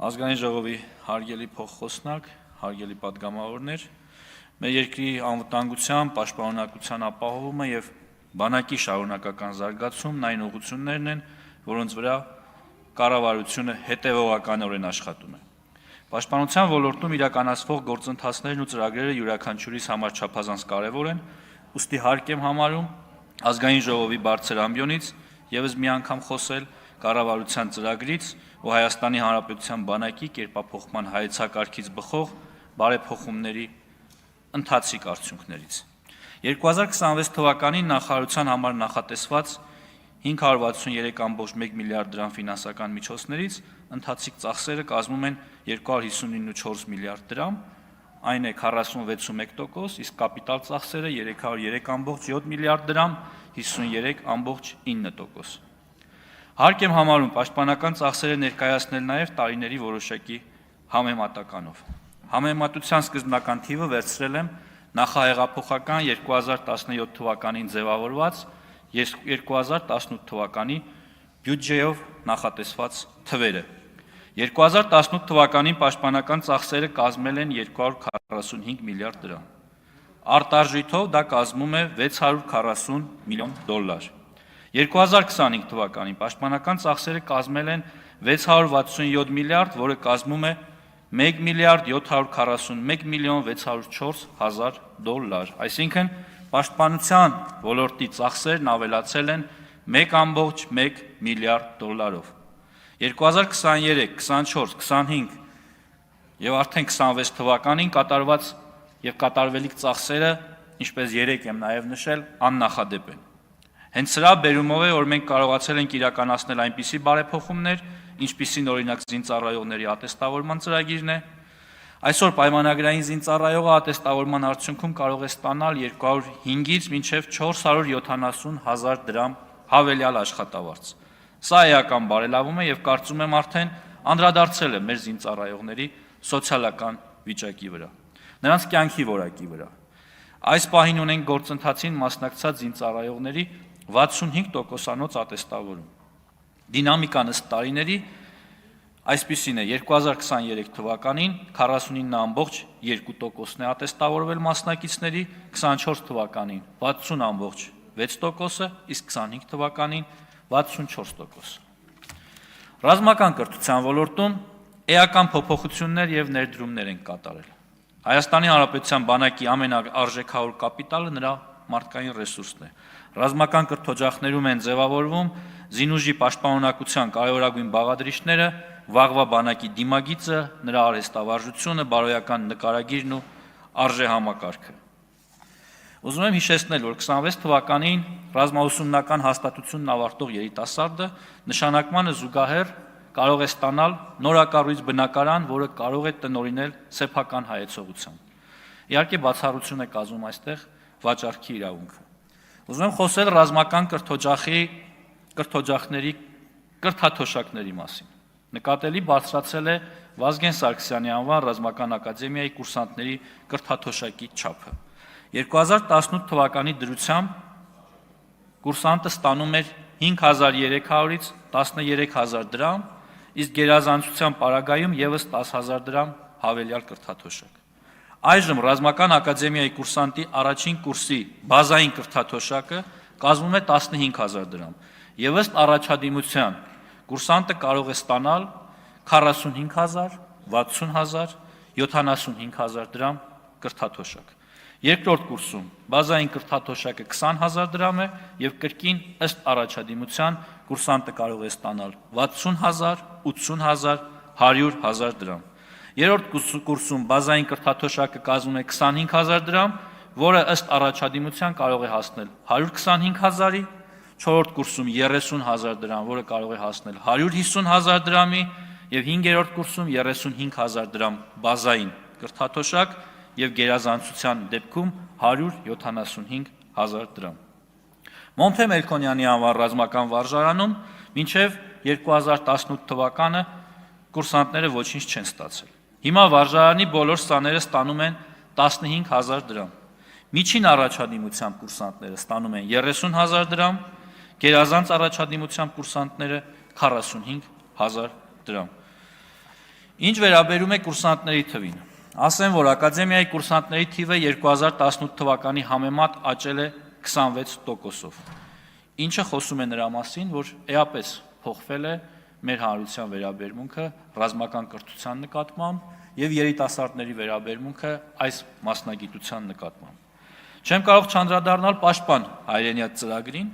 Ազգային ժողովի հարգելի փոխխոսնակ, հարգելի պատգամավորներ, մեր երկրի անվտանգության, պաշտպանունակության ապահովումը եւ բանակի շարունակական զարգացումն այն ուղղություններն են, որոնց վրա կառավարությունը հետևողականորեն աշխատում է։ Պաշտպանության ոլորտում իրականացվող գործընթացներն ու ծրագրերը յուրաքանչյուրիս համար չափազանց կարևոր են, ուստի հարկ եմ համարում ազգային ժողովի բարձր ամբիոնից եւս մի անգամ խոսել կառավարության ծրագրից ու Հայաստանի Հանրապետության բանակի կերպափոխման հայեցակարգից բխող բարեփոխումների ընթացիկ արդյունքներից։ 2026 թվականին նախարարության համար նախատեսված 563.1 միլիարդ դրամ ֆինանսական միջոցներից ընթացիկ ծախսերը կազմում են 259.4 միլիարդ դրամ, այն է 46.1%, իսկ կապիտալ ծախսերը 303.7 միլիարդ դրամ, 53.9%։ Հարկ եմ համարում պաշտպանական ծախսերը ներկայացնել նաև տարիների որոշակի համեմատականով։ Համեմատության սկզբնական թիվը վերցրել եմ նախահեղափոխական 2017 թվականին ձևավորված 2018 թվականի բյուջեով նախատեսված թվերը։ 2018 թվականին պաշտպանական ծախսերը կազմել են 245 միլիարդ դրամ։ Արտարժույթով դա կազմում է 640 միլիոն դոլար։ 2025 թվականին պաշտպանական ծախսերը կազմել են 667 միլիարդ, որը կազմում է 1 միլիարդ 741 միլիոն 604 հազար դոլար, այսինքն պաշտպանության ոլորտի ծախսերն ավելացել են 1.1 միլիարդ դոլարով։ 2023, 24, 25 եւ արդեն 26 թվականին կատարված եւ կատարվելիք ծախսերը, ինչպես երեք եմ նաեւ նշել, աննախադեպ են։ Հենց սրա բերումով է, որ մենք կարողացել ենք իրականացնել այնպիսի բարեփոխումներ, ինչպիսին օրինակ զինծառայողների ատեստավորման ծրագիրն է։ Այսօր պայմանագրային զինծառայողը ատեստավորման արդյունքում կարող է ստանալ 205-ից մինչև 470 հազար դրամ հավելյալ աշխատավարձ։ Սա էական բարելավում է եւ կարծում եմ արդեն անդրադարձել է մեր զինծառայողների սոցիալական վիճակի վրա, նրանց կյանքի որակի վրա։ Այս պահին ունենք գործընթացին մասնակցած զինծառայողների 65%-անոց ատեստավորում։ Դինամիկան ըստ տարիների այսպիսին է. 2023 թվականին 49.2%-ն է ատեստավորվել մասնակիցների, 24 թվականին 60.6%-ը, իսկ 25 թվականին 64%։ Ռազմական կրթության ոլորտում էական փոփոխություններ եւ ներդրումներ են կատարել։ Հայաստանի Հանրապետության բանակի ամենաարժեքավոր կապիտալը նրա մարդկային ռեսուրսն է։ Ռազմական կրթօջախներում են ձևավորվում զինուժի պաշտպանունակության կարևորագույն բաղադրիչները, վաղվա բանակի դիմագիծը, նրա արհեստավարժությունը, բարոյական նկարագիրն ու արժեհամակարգը։ Ուզում եմ հիշեցնել, որ 26 թվականին ռազմաուսումնական հաստատությունն ավարտող երիտասարդը նշանակմանը զուգահեռ կարող է ստանալ նորակառույց բնակարան, որը կարող է տնօրինել սեփական հայեցողությամբ։ Իհարկե բացառություն է կազմում այստեղ վաճառքի իրավունքը։ Ուզում եմ խոսել ռազմական կրթօջախների կրթաթոշակների մասին։ Նկատելի բարձրացել է Վազգեն Սարգսյանի անվան ռազմական ակադեմիայի կուրսանտների կրթաթոշակի չափը։ 2018 թվականի դրությամբ կուրսանտը ստանում էր 5300-ից 13000 դրամ, իսկ գերազանցության պարագայում եւս 10000 դրամ հավելյալ կրթաթոշակ։ Այժմ ռազմական ակադեմիայի կուրսանտի առաջին կուրսի բազային կրթաթոշակը կազմում է 15000 դրամ, եւ ըստ առաջադիմության կուրսանտը կարող է ստանալ 45000, 60000, 75000 դրամ կրթաթոշակ։ Երկրորդ կուրսում բազային կրթաթոշակը 20000 դրամ է եւ կրկին ըստ առաջադիմության կուրսանտը կարող է ստանալ 60000, 80000, 100000 դրամ։ Երրորդ կուրսում բազային կրթաթոշակը կազմում է 25000 դրամ, որը ըստ առաջադիմության կարող է հասնել 125000-ի, չորրորդ կուրսում 30000 դրամ, որը կարող է հասնել 150000 դրամի եւ հինգերորդ կուրսում 35000 դրամ բազային կրթաթոշակ եւ գերազանցության դեպքում 175000 դրամ։ Մոնթե Մելքոնյանի անվան ռազմական վարժարանում մինչև 2018 թվականը կուրսանտները ոչինչ չեն ստացել։ Հիմա վարժարանի բոլոր սաները ստանում են 15000 դրամ։ Միջին առաջադիմությամբ կուրսանտները ստանում են 30000 դրամ, գերազանց առաջադիմությամբ կուրսանտները 45000 դրամ։ Ինչ վերաբերում է կուրսանտների թվին, ասեմ, որ ակադեմիայի կուրսանտների թիվը 2018 թվականի համեմատ աճել է 26%-ով, ինչը խոսում է նրա մասին, որ էապես փոխվել է մեր հանրության վերաբերմունքը ռազմական կրթության նկատմամբ եւ երիտասարդների վերաբերմունքը այս մասնագիտության նկատմամբ։ Չեմ կարող չանդրադառնալ պաշտպան հայրենիաց ծրագրին,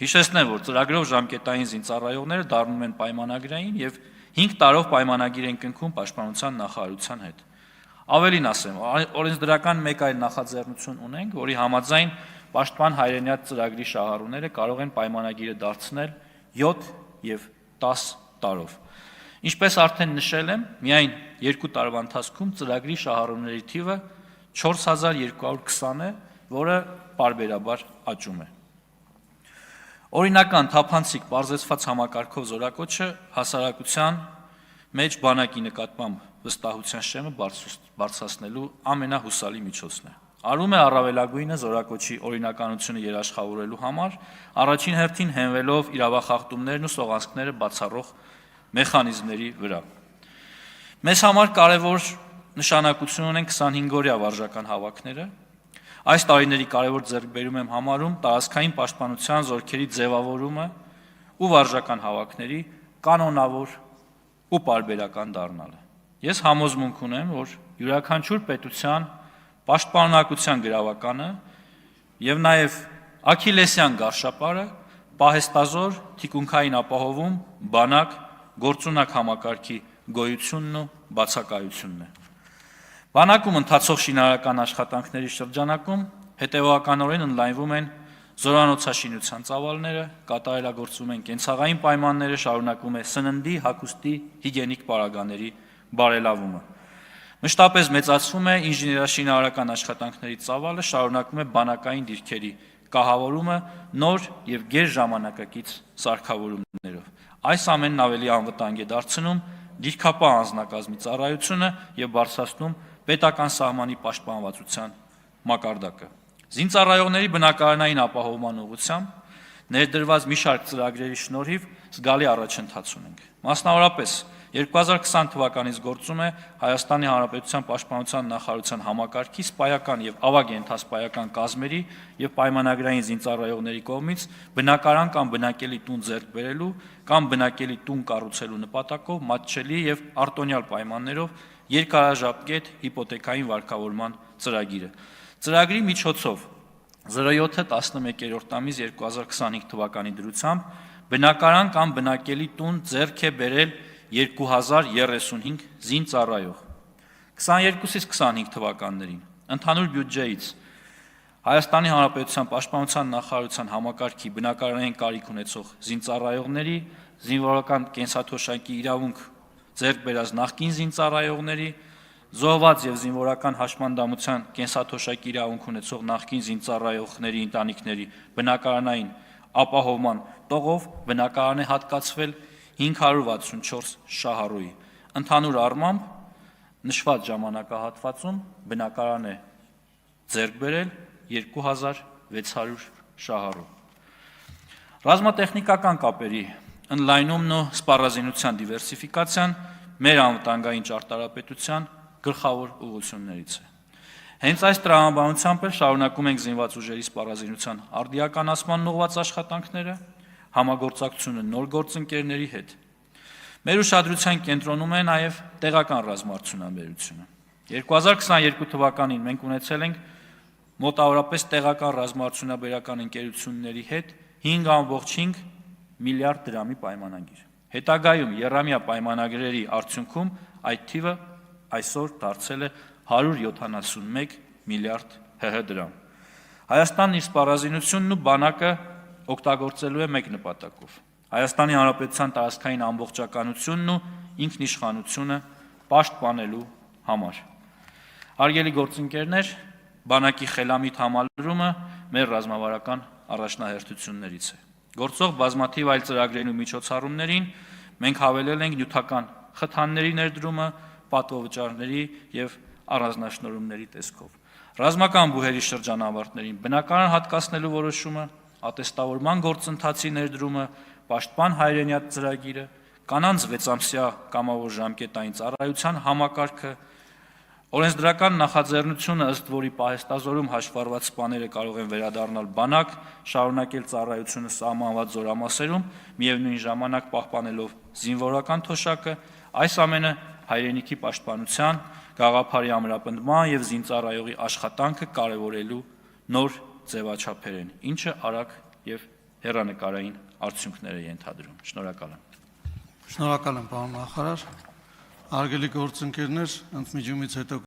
հիշեցնեմ, որ ծրագրով ժամկետային զինծառայողները դառնում են պայմանագրային եւ 5 տարով պայմանագիր են կնքում պաշտպանության նախարարության հետ։ Ավելին ասեմ, օրենսդրական մեկ այլ նախաձեռնություն ունենք, որի համաձայն պաշտպան հայրենիաց ծրագրի շահառուները կարող են պայմանագիրը դարձնել 7 եւ 10 տարով։ Ինչպես արդեն նշել եմ, միայն 2 տարվա ընթացքում ծրագրի շահառուների թիվը 4220 է, որը պարբերաբար աճում է։ Օրինական թափանցիկ պարզեցված համակարգով զորակոչը հասարակության մեջ բանակի նկատմամբ վստահության շեմը բարձրացնելու ամենահուսալի միջոցն է։ Արվում է առավելագույնը զորակոչի օրինականությունը երաշխավորելու համար, առաջին հերթին հենվելով իրավախախտումներն ու սողանցքները բացառող մեխանիզմների վրա։ Մեզ համար կարևոր նշանակություն ունեն 25-օրյա վարժական հավաքները։ Այս տարիների կարևոր ձեռքբերում եմ համարում տարածքային պաշտպանության զորքերի ձևավորումը ու վարժական հավաքների կանոնավոր ու պարբերական դառնալը։ Ես համոզմունք ունեմ, որ յուրաքանչյուր պետության պաշտպանունակության գրավականը եւ նաեւ Աքիլեսյան գարշապարը պահեստազոր թիկունքային ապահովում բանակ գործունակ համակարգի գոյությունն ու բացակայությունն է։ Բանակում ընթացող շինարարական աշխատանքների շրջանակում հետևականորեն ընդլայնվում են զորանոցաշինության ծավալները, կատարելագործվում են կենցաղային պայմանները, շարունակվում է սննդի, հագուստի, հիգիենիկ պարագաների բարելավումը։ Մշտապես մեծացվում է ինժեներաշինարարական աշխատանքների ծավալը, շարունակվում է բանակային դիրքերի կահավորումը նոր եւ գերժամանակակից սարքավորումներով։ Այս ամենն ավելի անվտանգ է դարձնում դիրքապահ անձնակազմի ծառայությունը եւ բարձրացնում պետական սահմանի պաշտպանվածության մակարդակը։ Զինծառայողների բնակարանային ապահովման ուղղությամբ ներդրված մի շարք ծրագրերի շնորհիվ զգալի առաջընթաց ունենք։ Մասնավորապես 2020 թվականից գործում է Հայաստանի Հանրապետության Պաշտպանության նախարարության համակարգի սպայական եւ ավագ ենթասպայական կազմերի եւ պայմանագրային զինծառայողների կողմից բնակարան կամ բնակելի տուն ձեռք բերելու կամ բնակելի տուն կառուցելու նպատակով մատչելի եւ արտոնյալ պայմաններով երկարաժապկետ հիպոթեքային վարկավորման ծրագիրը։ Ծրագրի միջոցով 07-11-րդ ամիս 2025 թվականի դրությամբ բնակարան կամ բնակելի տուն ձեռք է բերել 2035 զինծառայող։ 22-ից 25 թվականներին ընդհանուր բյուջեից Հայաստանի Հանրապետության Պաշտպանության նախարարության համակարգի բնակարանային կարիք ունեցող զինծառայողների, զինվորական կենսաթոշակի իրավունք ձեռք բերած նախկին զինծառայողների, զոհված եւ զինվորական հաշմանդամության կենսաթոշակի իրավունք ունեցող նախկին զինծառայողների ընտանիքների բնակարանային ապահովման տողով բնակարան է հատկացվել 564 շահառուի։ Ընդհանուր առմամբ նշված ժամանակահատվածում բնակարան է ձեռք բերել 2600 շահառու։ Ռազմատեխնիկական կապերի ընդլայնումն ու սպառազինության դիվերսիֆիկացիան մեր անվտանգային ճարտարապետության գլխավոր ուղղություններից է։ Հենց այս տրամաբանությամբ շարունակում ենք զինված ուժերի սպառազինության արդիականացման ուղղված աշխատանքները, համագործակցությունը նոր գործընկերների հետ։ Մեր ուշադրության կենտրոնում է նաև տեղական ռազմաարդյունաբերությունը։ 2022 թվականին մենք ունեցել ենք մոտավորապես տեղական ռազմաարդյունաբերական ընկերությունների հետ 5.5 միլիարդ դրամի պայմանագիր։ Հետագայում եռամյա պայմանագրերի արդյունքում այդ թիվը այսօր դարձել է 171 միլիարդ ՀՀ դրամ։ Հայաստանն իր սպառազինությունն ու բանակը օգտագործելու է մեկ նպատակով՝ Հայաստանի Հանրապետության տարածքային ամբողջականությունն ու ինքնիշխանությունը պաշտպանելու համար։ Հարգելի գործընկերներ, բանակի խելամիտ համալրումը մեր ռազմավարական առաջնահերթություններից է։ Գործող բազմաթիվ այլ ծրագրերին ու միջոցառումներին մենք հավելել ենք նյութական խթանների ներդրումը, պատվովճարների եւ առանձնաշնորհումների տեսքով։ Ռազմական բուհերի շրջանավարտներին բնակարան հատկացնելու որոշումը, ատեստավորման գործընթացի ներդրումը, պաշտպան հայրենիաց ծրագիրը, կանանց 6-ամսյա կամավոր ժամկետային ծառայության համակարգը, օրենսդրական նախաձեռնությունը, ըստ որի պահեստազորում հաշվառված սպաները կարող են վերադառնալ բանակ, շարունակել ծառայությունը սահմանված զորամասերում, միևնույն ժամանակ պահպանելով զինվորական թոշակը, այս ամենը հայրենիքի պաշտպանության, գաղափարի ամրապնդման եւ զինծառայողի աշխատանքը կարեւորելու նոր ձևաչափեր են, ինչը արագ եւ հեռանկարային արդյունքներ է ենթադրում։ Շնորհակալ եմ։ Շնորհակալ եմ, պարոն նախարար։ Հարգելի գործընկերներ, ընդմիջումից հետո